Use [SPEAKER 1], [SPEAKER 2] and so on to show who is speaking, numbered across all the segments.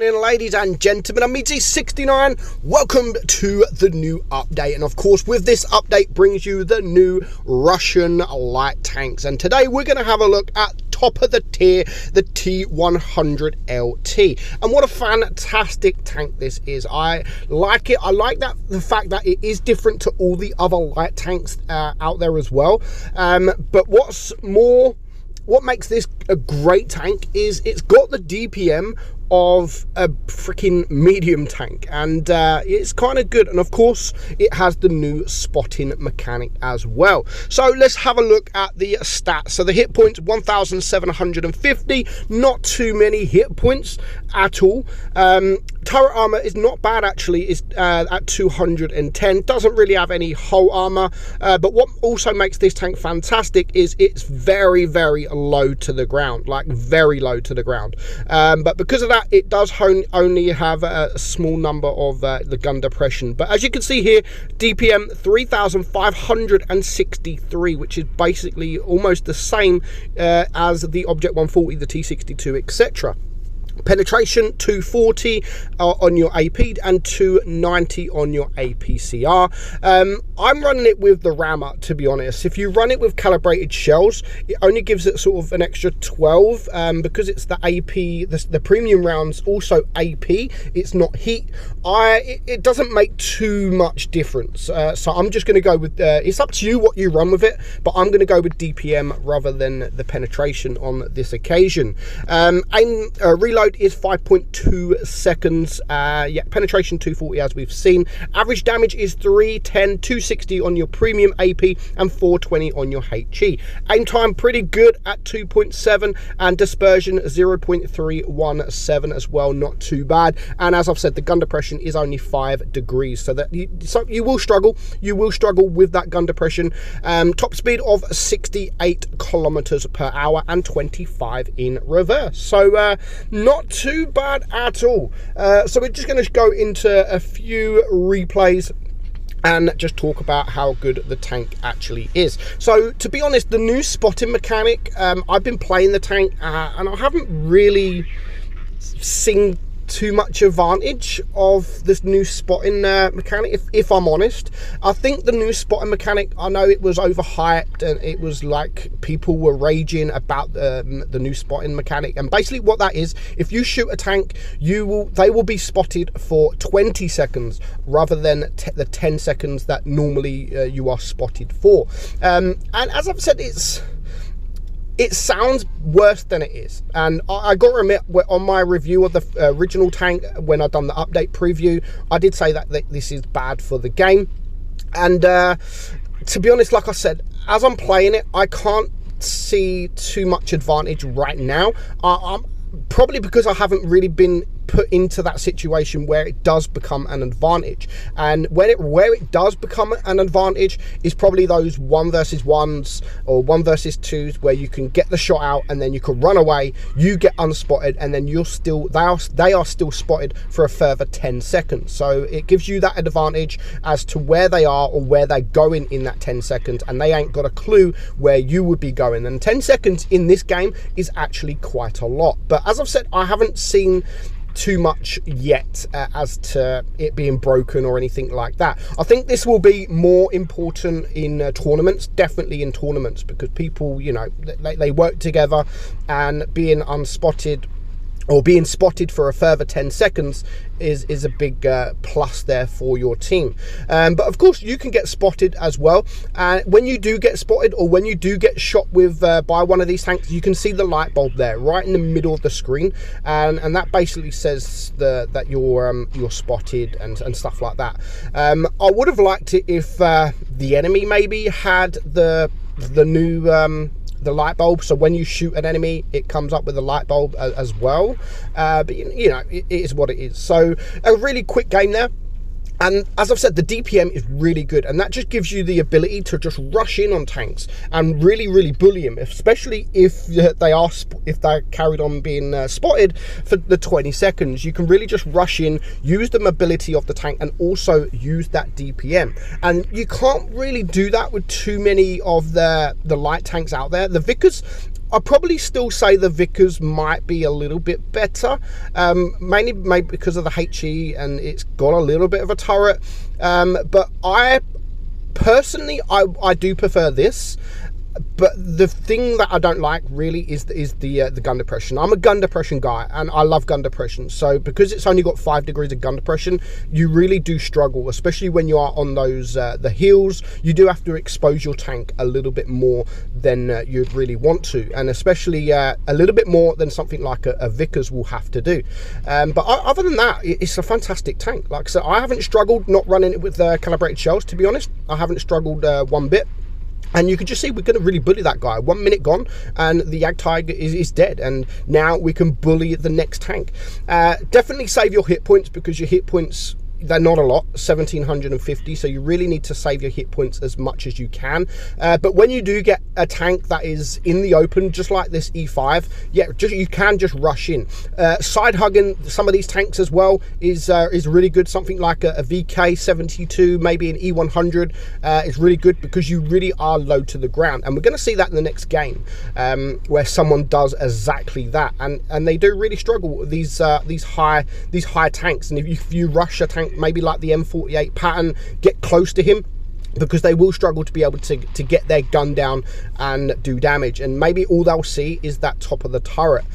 [SPEAKER 1] Ladies and gentlemen, I'm meadsy69. Welcome to the new update, and of course with this update brings you the new Russian light tanks, and today we're going to have a look at top of the tier, the T100 LT, and what a fantastic tank this is. I like it. I like the fact that it is different to all the other light tanks out there as well, but what makes this a great tank is it's got the DPM of a freaking medium tank, and it's kind of good, and of course it has the new spotting mechanic as well. So let's have a look at the stats. So the hit points 1750, not too many hit points at all. Turret armor is not bad actually, is at 210, doesn't really have any hull armor, but what also makes this tank fantastic is it's very low to the ground, like very low to the ground, but because of that it does only have a small number of the gun depression. But as you can see here, DPM 3563, which is basically almost the same as the Object 140, the T62, etc. Penetration 240 on your AP and 290 on your APCR. I'm running it with the rammer, to be honest. If you run it with calibrated shells, it only gives it sort of an extra 12 because it's the AP, the premium rounds also AP, it's not heat. It doesn't make too much difference, so I'm just going to go with it's up to you what you run with it, but I'm going to go with DPM rather than the penetration on this occasion. Reload is 5.2 seconds. Yeah, penetration 240 as we've seen. Average damage is 310, 260 on your premium AP and 420 on your HE. Aim time pretty good at 2.7, and dispersion 0.317 as well, not too bad. And as I've said, the gun depression is only 5 degrees, so that you will struggle with that gun depression. Top speed of 68 kilometers per hour and 25 in reverse, so not too bad at all. So we're just going to go into a few replays and just talk about how good the tank actually is. So to be honest, the new spotting mechanic, I've been playing the tank and I haven't really seen too much advantage of this new spotting mechanic, if I'm honest. I think the new spotting mechanic, I know it was overhyped and it was like people were raging about the new spotting mechanic, and basically what that is, if you shoot a tank, they will be spotted for 20 seconds rather than the 10 seconds that normally you are spotted for, and as I've said, it sounds worse than it is, and I got to admit, on my review of the original tank, when I done the update preview, I did say that this is bad for the game. And to be honest, like I said, as I'm playing it, I can't see too much advantage right now. I'm probably because I haven't really been put into that situation where it does become an advantage, and where it does become an advantage is probably those 1 versus 1s or 1 versus 2s where you can get the shot out and then you can run away, you get unspotted, and then they are still spotted for a further 10 seconds. So it gives you that advantage as to where they are or where they're going in that 10 seconds, and they ain't got a clue where you would be going. And 10 seconds in this game is actually quite a lot, but as I've said, I haven't seen too much yet as to it being broken or anything like that. I think this will be more important in tournaments, definitely in tournaments, because people, you know, they work together, and being unspotted or being spotted for a further 10 seconds is a big plus there for your team. But of course you can get spotted as well, and when you do get spotted, or when you do get shot with by one of these tanks, you can see the light bulb there right in the middle of the screen, and that basically says that you're spotted and stuff like that. I would have liked it if the enemy maybe had the new the light bulb, so when you shoot an enemy it comes up with a light bulb as well, but you know, it is what it is. So a really quick game there. And as I've said, the DPM is really good, and that just gives you the ability to just rush in on tanks and really bully them, especially if they're carried on being spotted for the 20 seconds. You can really just rush in, use the mobility of the tank, and also use that DPM. And you can't really do that with too many of the light tanks out there. The Vickers I'll probably still say the Vickers might be a little bit better, mainly maybe because of the HE and it's got a little bit of a turret. But I personally, I do prefer this. But the thing that I don't like really is the gun depression. I'm a gun depression guy, and I love gun depression. So because it's only got 5 degrees of gun depression, you really do struggle, especially when you are on those the hills. You do have to expose your tank a little bit more than you'd really want to, and especially a little bit more than something like a Vickers will have to do. But other than that, it's a fantastic tank. Like I said, I haven't struggled not running it with calibrated shells, to be honest. I haven't struggled one bit. And you can just see we're going to really bully that guy. 1 minute gone and the Jagdtiger is dead. And now we can bully the next tank. Definitely save your hit points, because your hit points, they're not a lot, 1750, so you really need to save your hit points as much as you can. But when you do get a tank that is in the open, just like this E5, yeah, you can just rush in. Side hugging some of these tanks as well is really good. Something like a VK72, maybe an E100 is really good, because you really are low to the ground, and we're going to see that in the next game, where someone does exactly that, and they do really struggle with these high tanks. And if you rush a tank maybe like the M48 pattern, get close to him, because they will struggle to be able to get their gun down and do damage, and maybe all they'll see is that top of the turret.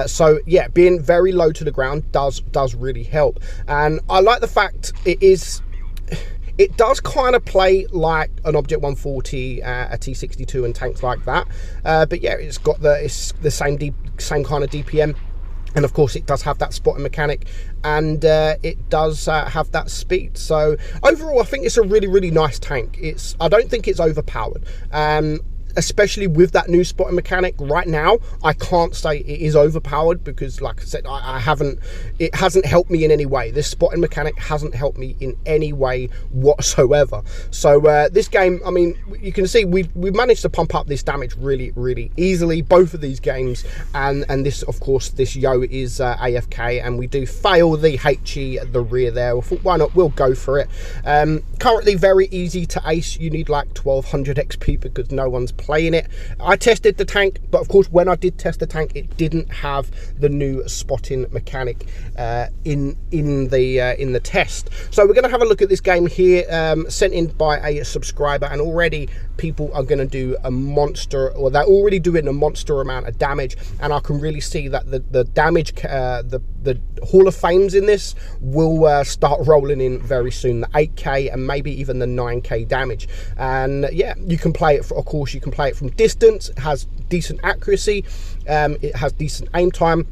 [SPEAKER 1] So yeah, being very low to the ground does really help. And I like the fact it does kind of play like an Object 140, a T62 and tanks like that. But yeah, it's got the same kind of DPM. And of course it does have that spotting mechanic, and it does have that speed. So overall, I think it's a really, really nice tank. I don't think it's overpowered. Especially with that new spotting mechanic. Right now, I can't say it is overpowered, because like I said, it hasn't helped me in any way. This spotting mechanic hasn't helped me in any way whatsoever. So this game, I mean, you can see we've managed to pump up this damage really, really easily, both of these games. And this, of course, this Yo is AFK, and we do fail the HE at the rear there. I thought, why not, we'll go for it. Currently very easy to ace. You need like 1200 XP, because no one's playing it. I tested the tank, but of course when I did test the tank, it didn't have the new spotting mechanic in the test. So we're going to have a look at this game here, sent in by a subscriber, and already people are going to do a monster, or they're already doing a monster amount of damage, and I can really see that the damage, the Hall of Fames in this will start rolling in very soon, the 8k and maybe even the 9k damage. And yeah, you can play it, of course you can play it from distance. It has decent accuracy, it has decent aim time.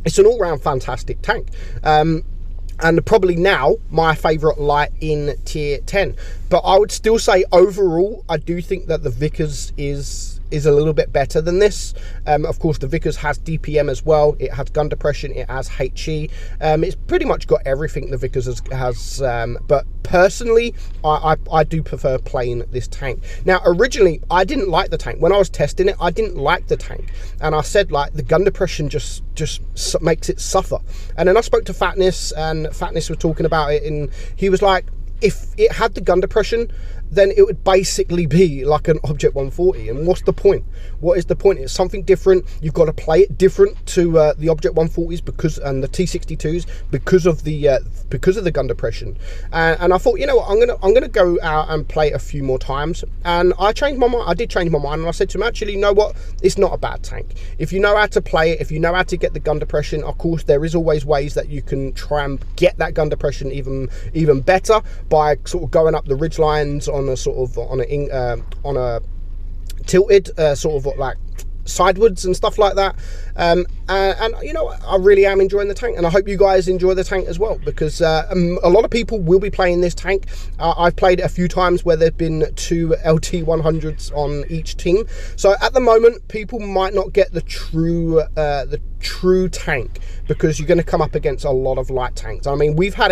[SPEAKER 1] It's an all-round fantastic tank, and probably now my favorite light in tier 10. But I would still say overall, I do think that the Vickers is a little bit better than this. Of course, the Vickers has DPM as well. It has gun depression. It has HE. It's pretty much got everything the Vickers has. But personally, I do prefer playing this tank. Now, originally, I didn't like the tank. When I was testing it, I didn't like the tank. And I said, like, the gun depression just makes it suffer. And then I spoke to Fatness, and Fatness was talking about it, and he was like, if it had the gun depression, then it would basically be like an Object 140. And what's the point? What is the point? It's something different. You've got to play it different to the Object 140s and the T62s because of the gun depression. And I thought, you know what, I'm gonna go out and play it a few more times. And I changed my mind. I did change my mind, and I said to him, actually, you know what? It's not a bad tank. If you know how to play it, if you know how to get the gun depression, of course, there is always ways that you can try and get that gun depression even better by sort of going up the ridge lines on a sort of on a tilted sort of like sidewards and stuff like that. And you know, I really am enjoying the tank, and I hope you guys enjoy the tank as well, because a lot of people will be playing this tank. I've played it a few times where there've been 2 LT100s on each team, so at the moment people might not get the true tank, because you're going to come up against a lot of light tanks. I mean, I had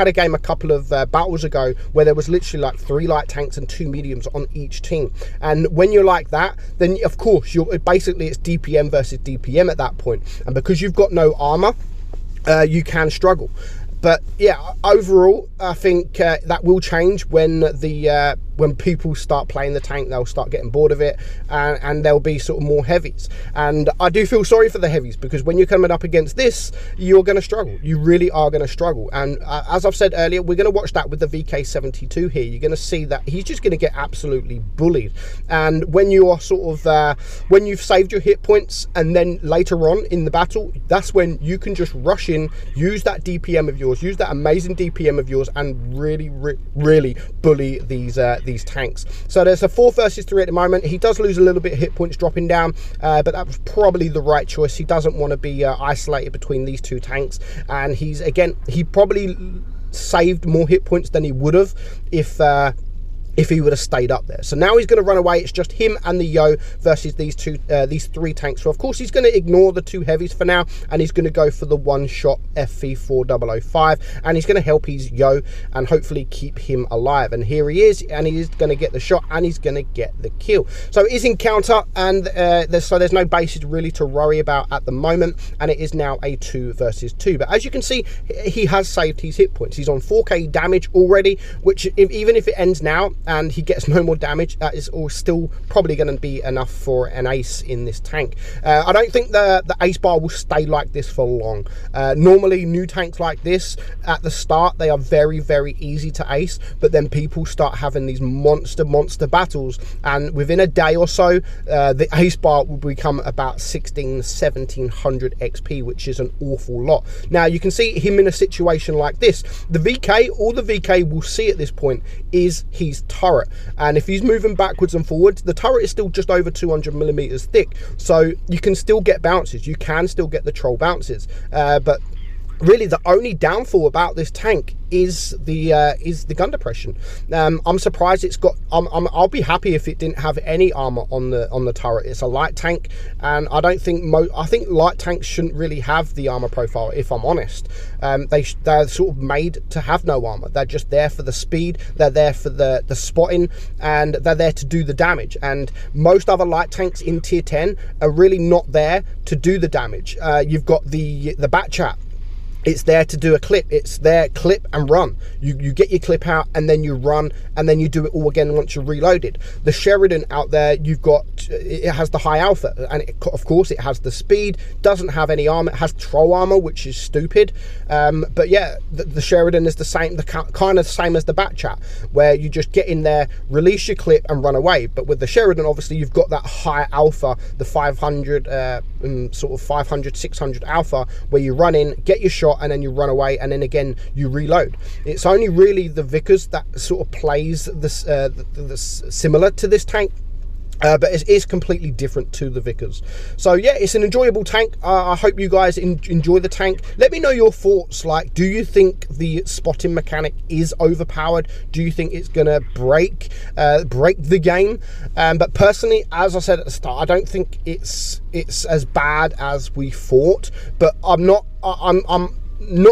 [SPEAKER 1] a game a couple of battles ago where there was literally like 3 light tanks and 2 mediums on each team, and when you're like that, then of course basically it's DPM versus DPM at that point, and because you've got no armor, you can struggle. But yeah, overall, I think that will change when the when people start playing the tank, they'll start getting bored of it, and there'll be sort of more heavies. And I do feel sorry for the heavies, because when you're coming up against this, you're going to struggle. You really are going to struggle. And as I've said earlier, we're going to watch that with the VK72 here. You're going to see that he's just going to get absolutely bullied. And when you are sort of when you've saved your hit points, and then later on in the battle, that's when you can just rush in, use that DPM of yours, use that amazing DPM of yours, and really bully these tanks. So there's a 4 versus 3 at the moment. He does lose a little bit of hit points dropping down, but that was probably the right choice. He doesn't want to be isolated between these two tanks, and he probably saved more hit points than he would have if he would have stayed up there. So now he's going to run away. It's just him and the Yo versus these 3 tanks. So of course he's going to ignore the 2 heavies for now, and he's going to go for the one-shot FV4005, and he's going to help his Yo and hopefully keep him alive. And here he is, and he is going to get the shot, and he's going to get the kill. So it is encounter, and there's no bases really to worry about at the moment, and it is now a 2 versus 2. But as you can see, he has saved his hit points. He's on 4k damage already, which even if it ends now and he gets no more damage, that is all still probably going to be enough for an ace in this tank. I don't think the ace bar will stay like this for long. Normally new tanks like this at the start, they are very easy to ace, but then people start having these monster battles, and within a day or so the ace bar will become about 1700 XP, which is an awful lot. Now you can see him in a situation like this. The VK, all the VK will see at this point is his turret, and if he's moving backwards and forwards, the turret is still just over 200 millimeters thick, so you can still get bounces, you can still get the troll bounces, but really the only downfall about this tank is the gun depression. I'm surprised it's got. I'll be happy if it didn't have any armor on the turret. It's a light tank, and I don't think I think light tanks shouldn't really have the armor profile, if I'm honest. They're sort of made to have no armor. They're just there for the speed. They're there for the spotting, and they're there to do the damage. And most other light tanks in tier 10 are really not there to do the damage. You've got the Bat Chat. It's there to do a clip. It's there, clip and run. You get your clip out, and then you run, and then you do it all again once you're reloaded. The Sheridan out there, you've got, it has the high alpha, and of course it has the speed, doesn't have any armor. It has troll armor, which is stupid. But yeah, the Sheridan is the same, kind of same as the Bat Chat, where you just get in there, release your clip and run away. But with the Sheridan, obviously you've got that high alpha, the 500, sort of 500, 600 alpha, where you run in, get your shot, and then you run away, and then again you reload. It's only really the Vickers that sort of plays this similar to this tank, but it is completely different to the Vickers. So yeah, it's an enjoyable tank. I hope you guys enjoy the tank. Let me know your thoughts. Like, do you think the spotting mechanic is overpowered? Do you think it's gonna break the game? But personally, as I said at the start, I don't think it's as bad as we thought, but I'm not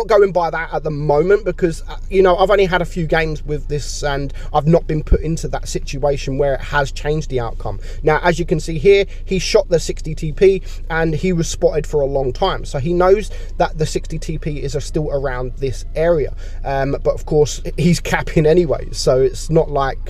[SPEAKER 1] going by that at the moment, because you know, I've only had a few games with this, and I've not been put into that situation where it has changed the outcome. Now, as you can see here, he shot the 60 TP, and he was spotted for a long time, so he knows that the 60 TP is still around this area. But of course, he's capping anyway, so it's not like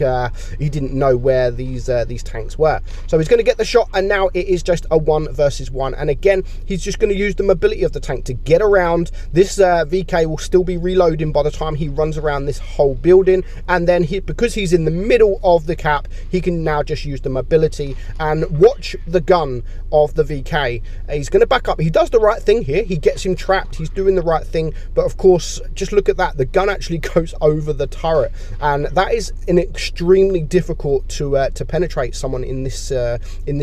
[SPEAKER 1] he didn't know where these tanks were. So he's going to get the shot, and now it is just a 1 versus 1. And again, he's just going to use the mobility of the tank to get around. This VK will still be reloading by the time he runs around this whole building, and then because he's in the middle of the cap, he can now just use the mobility and watch the gun of the VK. He's going to back up. He does the right thing here. He gets him trapped. He's doing the right thing, but of course, just look at that. The gun actually goes over the turret, and that is an extremely difficult to penetrate someone in this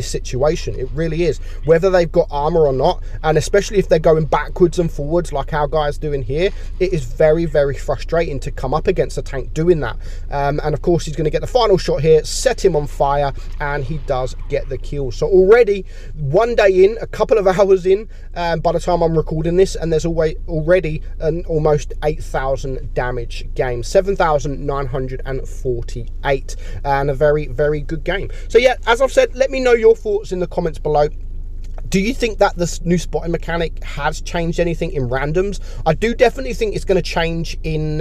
[SPEAKER 1] situation. It really is, whether they've got armor or not, and especially if they're going backwards and forwards like our guys doing here. It is very frustrating to come up against a tank doing that. And of course, he's going to get the final shot here, set him on fire, and he does get the kill. So already one day in, a couple of hours in, by the time I'm recording this, and there's already an almost 8,000 damage game, 7,948, and a very good game. So yeah, as I've said, let me know your thoughts in the comments below. Do you think that this new spotting mechanic has changed anything in randoms? I do definitely think it's going to change in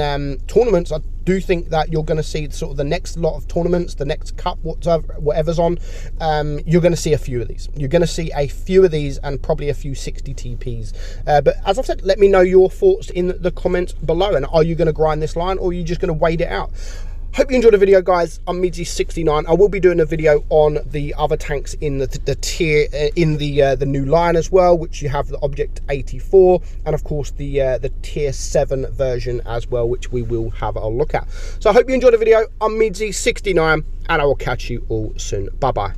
[SPEAKER 1] tournaments. I do think that you're going to see sort of the next lot of tournaments, the next cup, whatever's on, you're going to see a few of these. You're going to see a few of these and probably a few 60 TPs. But as I've said, let me know your thoughts in the comments below. And are you going to grind this line, or are you just going to wait it out? Hope you enjoyed the video, guys. I'm meadsy69. I will be doing a video on the other tanks in the tier, in the new line as well, which you have the Object 84, and of course the tier 7 version as well, which we will have a look at. So I hope you enjoyed the video. I'm meadsy69, and I will catch you all soon. Bye bye.